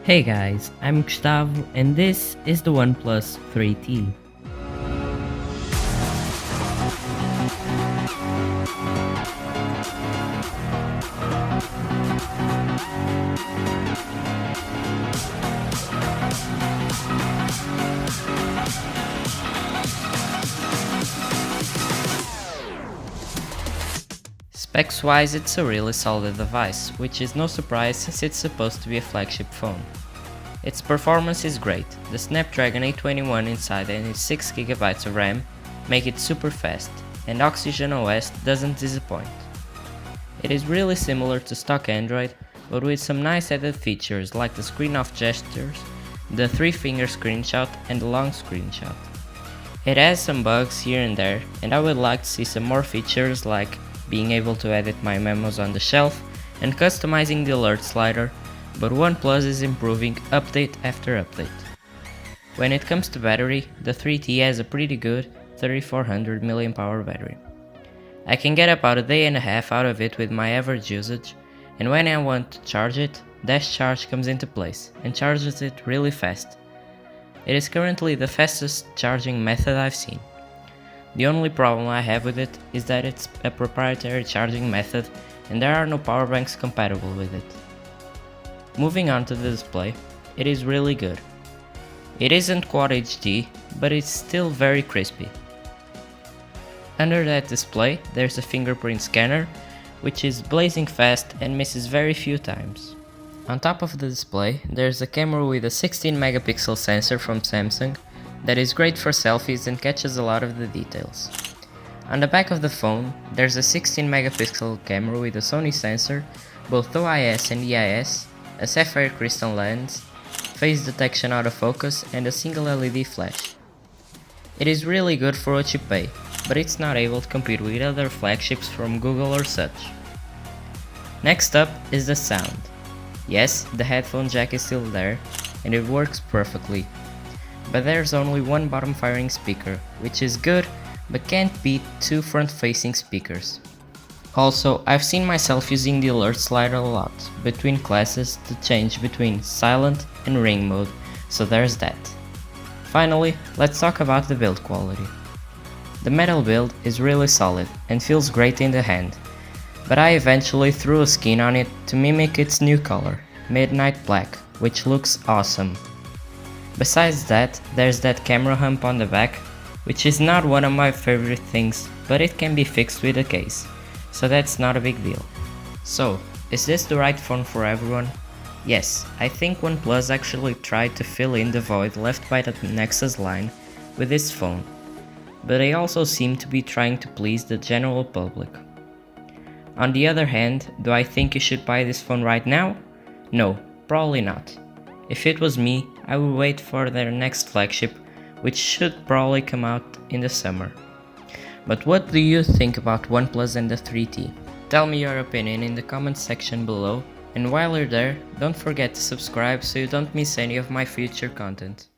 Hey guys, I'm Gustavo and this is the OnePlus 3T. Specs wise, it's a really solid device, which is no surprise since it's supposed to be a flagship phone. Its performance is great. The Snapdragon 821 inside and its 6GB of RAM make it super fast, and Oxygen OS doesn't disappoint. It is really similar to stock Android, but with some nice added features like the screen off gestures, the 3-finger screenshot and the long screenshot. It has some bugs here and there, and I would like to see some more features like being able to edit my memos on the shelf and customizing the alert slider, but OnePlus is improving update after update. When it comes to battery, the 3T has a pretty good 3400 mAh battery. I can get about a day and a half out of it with my average usage, and when I want to charge it, Dash Charge comes into place and charges it really fast. It is currently the fastest charging method I've seen. The only problem I have with it is that it's a proprietary charging method and there are no power banks compatible with it. Moving on to the display, it is really good. It isn't Quad HD, but it's still very crispy. Under that display, there's a fingerprint scanner, which is blazing fast and misses very few times. On top of the display, there's a camera with a 16-megapixel sensor from Samsung that is great for selfies and catches a lot of the details. On the back of the phone, there's a 16-megapixel camera with a Sony sensor, both OIS and EIS, a sapphire crystal lens, face detection autofocus and a single LED flash. It is really good for what you pay, but it's not able to compete with other flagships from Google or such. Next up is the sound. Yes, the headphone jack is still there, and it works perfectly. But there's only one bottom firing speaker, which is good, but can't beat two front-facing speakers. Also, I've seen myself using the alert slider a lot between classes to change between silent and ring mode, so there's that. Finally, let's talk about the build quality. The metal build is really solid and feels great in the hand, but I eventually threw a skin on it to mimic its new color, Midnight Black, which looks awesome. Besides that, there's that camera hump on the back, which is not one of my favorite things, but it can be fixed with a case, so that's not a big deal. So, is this the right phone for everyone? Yes, I think OnePlus actually tried to fill in the void left by the Nexus line with this phone, but they also seem to be trying to please the general public. On the other hand, do I think you should buy this phone right now? No, probably not. If it was me, I would wait for their next flagship, which should probably come out in the summer. But what do you think about OnePlus and the 3T? Tell me your opinion in the comments section below, and while you're there, don't forget to subscribe so you don't miss any of my future content.